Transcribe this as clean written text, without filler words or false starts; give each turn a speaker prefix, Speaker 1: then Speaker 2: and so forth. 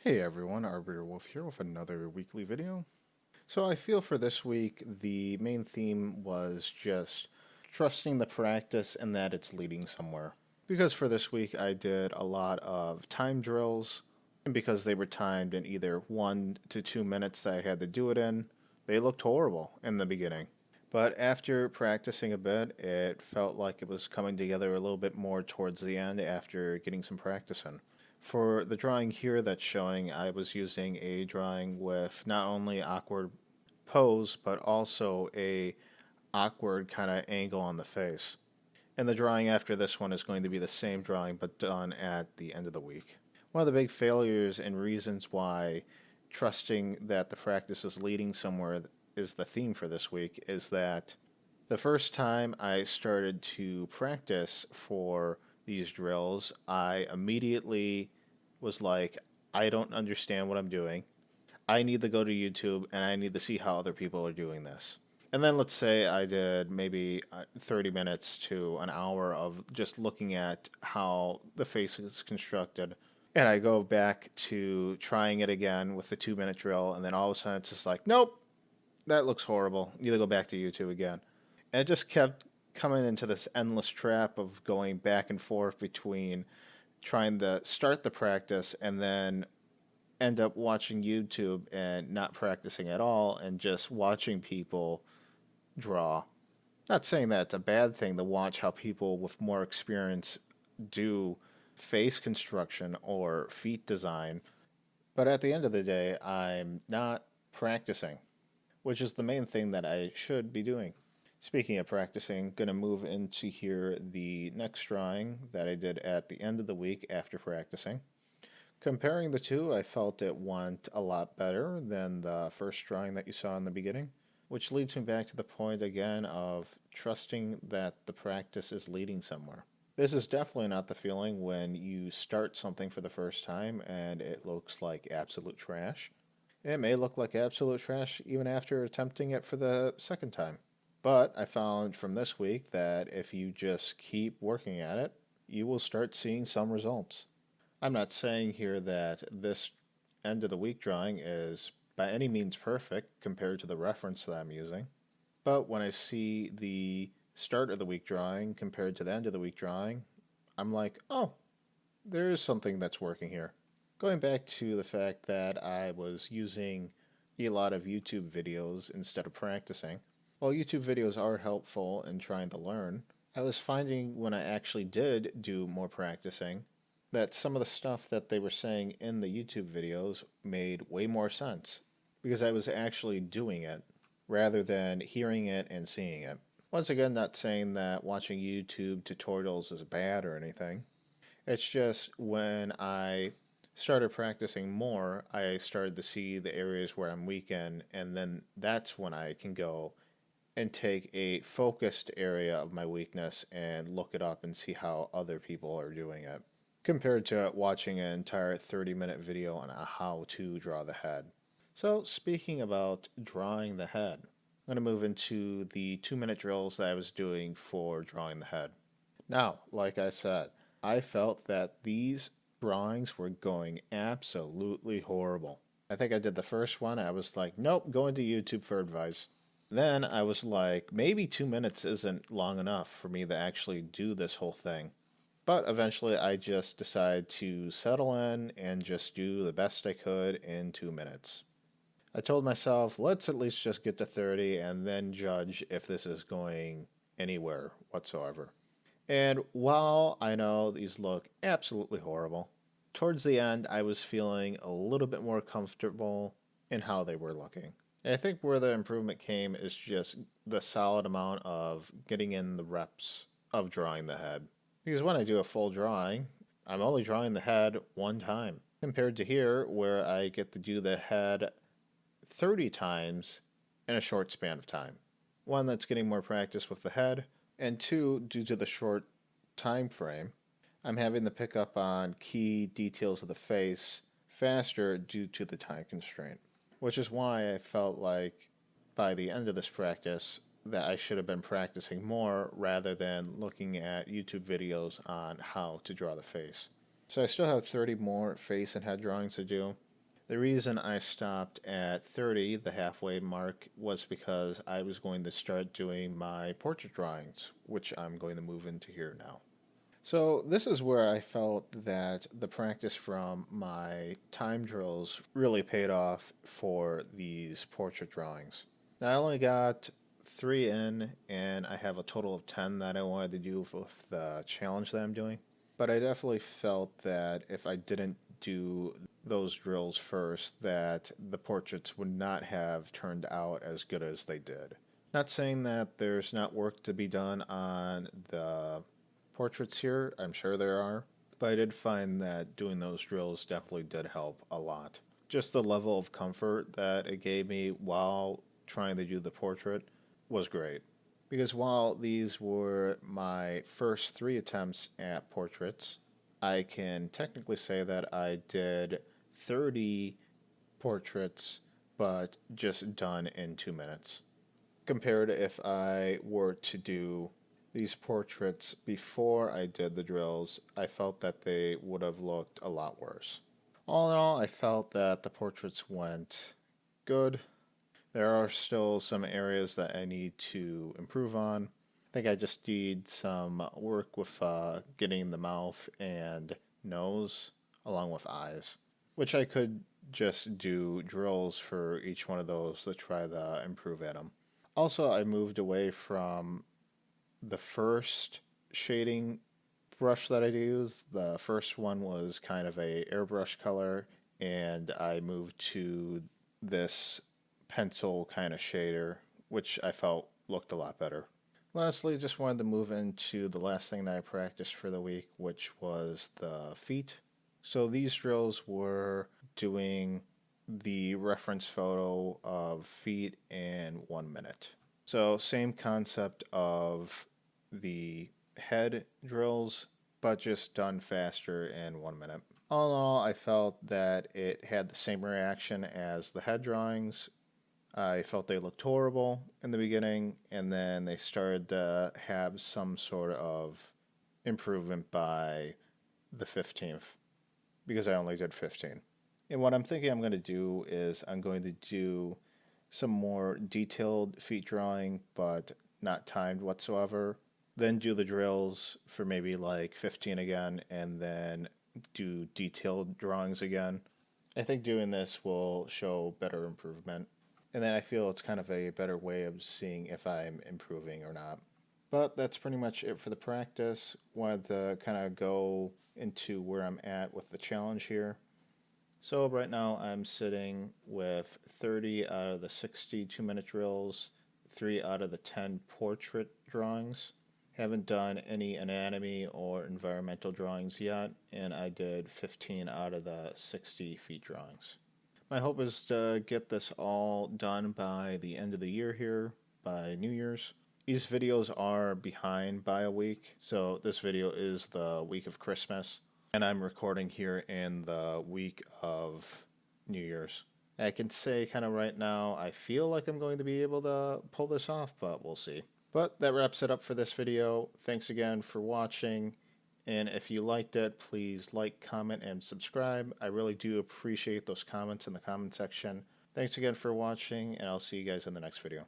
Speaker 1: Hey everyone, Arbiter Wolf here with another weekly video. So I feel for this week the main theme was just trusting the practice and that it's leading somewhere. Because for this week I did a lot of time drills, and because they were timed in either 1 to 2 minutes that I had to do it in, they looked horrible in the beginning. But after practicing a bit, it felt like it was coming together a little bit more towards the end after getting some practice in. For the drawing here that's showing, I was using a drawing with not only awkward pose, but also a awkward kind of angle on the face. And the drawing after this one is going to be the same drawing, but done at the end of the week. One of the big failures and reasons why trusting that the practice is leading somewhere is the theme for this week is that the first time I started to practice for these drills, I immediately was like, I don't understand what I'm doing. I need to go to YouTube and I need to see how other people are doing this. And then let's say I did maybe 30 minutes to an hour of just looking at how the face is constructed. And I go back to trying it again with the 2 minute drill. And then all of a sudden it's just like, nope, that looks horrible. You need to go back to YouTube again. And it just kept coming into this endless trap of going back and forth between trying to start the practice and then end up watching YouTube and not practicing at all and just watching people draw. Not saying that it's a bad thing to watch how people with more experience do face construction or feet design, but at the end of the day, I'm not practicing, which is the main thing that I should be doing. Speaking of practicing, going to move into here the next drawing that I did at the end of the week after practicing. Comparing the two, I felt it went a lot better than the first drawing that you saw in the beginning, which leads me back to the point again of trusting that the practice is leading somewhere. This is definitely not the feeling when you start something for the first time and it looks like absolute trash. It may look like absolute trash even after attempting it for the second time. But I found from this week that if you just keep working at it, you will start seeing some results. I'm not saying here that this end of the week drawing is by any means perfect compared to the reference that I'm using, but when I see the start of the week drawing compared to the end of the week drawing, I'm like, oh, there is something that's working here. Going back to the fact that I was using a lot of YouTube videos instead of practicing, while YouTube videos are helpful in trying to learn, I was finding when I actually did do more practicing that some of the stuff that they were saying in the YouTube videos made way more sense because I was actually doing it rather than hearing it and seeing it. Once again, not saying that watching YouTube tutorials is bad or anything. It's just when I started practicing more, I started to see the areas where I'm weak in, and then that's when I can go and take a focused area of my weakness and look it up and see how other people are doing it, compared to watching an entire 30-minute video on how to draw the head. So, speaking about drawing the head, I'm going to move into the 2 minute drills that I was doing for drawing the head. Now, like I said, I felt that these drawings were going absolutely horrible. I think I did the first one. I was like, nope, going to YouTube for advice. Then I was like, maybe 2 minutes isn't long enough for me to actually do this whole thing. But eventually I just decided to settle in and just do the best I could in 2 minutes. I told myself, let's at least just get to 30 and then judge if this is going anywhere whatsoever. And while I know these look absolutely horrible, towards the end I was feeling a little bit more comfortable in how they were looking. And I think where the improvement came is just the solid amount of getting in the reps of drawing the head. Because when I do a full drawing, I'm only drawing the head one time, compared to here where I get to do the head 30 times in a short span of time. One, that's getting more practice with the head, and two, due to the short time frame, I'm having to pick up on key details of the face faster due to the time constraint, which is why I felt like by the end of this practice that I should have been practicing more rather than looking at YouTube videos on how to draw the face. So I still have 30 more face and head drawings to do, The reason I stopped at 30, the halfway mark, was because I was going to start doing my portrait drawings, which I'm going to move into here now. So this is where I felt that the practice from my time drills really paid off for these portrait drawings. Now, I only got 3 in, and I have a total of 10 that I wanted to do with the challenge that I'm doing. But I definitely felt that if I didn't do those drills first, that the portraits would not have turned out as good as they did. Not saying that there's not work to be done on the portraits here, I'm sure there are, but I did find that doing those drills definitely did help a lot. Just the level of comfort that it gave me while trying to do the portrait was great. Because while these were my first 3 attempts at portraits, I can technically say that I did 30 portraits, but just done in 2 minutes. Compared to if I were to do these portraits before I did the drills, I felt that they would have looked a lot worse. All in all, I felt that the portraits went good. There are still some areas that I need to improve on. I think I just need some work with getting the mouth and nose along with eyes, which I could just do drills for each one of those to try to improve at them. Also, I moved away from the first shading brush that I used. The first one was kind of a airbrush color, and I moved to this pencil kind of shader, which I felt looked a lot better. Lastly, just wanted to move into the last thing that I practiced for the week, which was the feet. So these drills were doing the reference photo of feet in 1 minute. So same concept of the head drills, but just done faster in 1 minute. All in all, I felt that it had the same reaction as the head drawings. I felt they looked horrible in the beginning, and then they started to have some sort of improvement by the 15th, because I only did 15. And what I'm thinking I'm going to do is I'm going to do some more detailed feet drawing, but not timed whatsoever. Then do the drills for maybe like 15 again, and then do detailed drawings again. I think doing this will show better improvement. And then I feel it's kind of a better way of seeing if I'm improving or not. But that's pretty much it for the practice. Wanted to kind of go into where I'm at with the challenge here. So right now I'm sitting with 30 out of the 60 2-minute drills, 3 out of the 10 portrait drawings. Haven't done any anatomy or environmental drawings yet, and I did 15 out of the 60 feet drawings. My hope is to get this all done by the end of the year here, by New Year's. These videos are behind by a week, so this video is the week of Christmas, and I'm recording here in the week of New Year's. I can say kind of right now, I feel like I'm going to be able to pull this off, but we'll see. But that wraps it up for this video. Thanks again for watching. And if you liked it, please like, comment, and subscribe. I really do appreciate those comments in the comment section. Thanks again for watching, and I'll see you guys in the next video.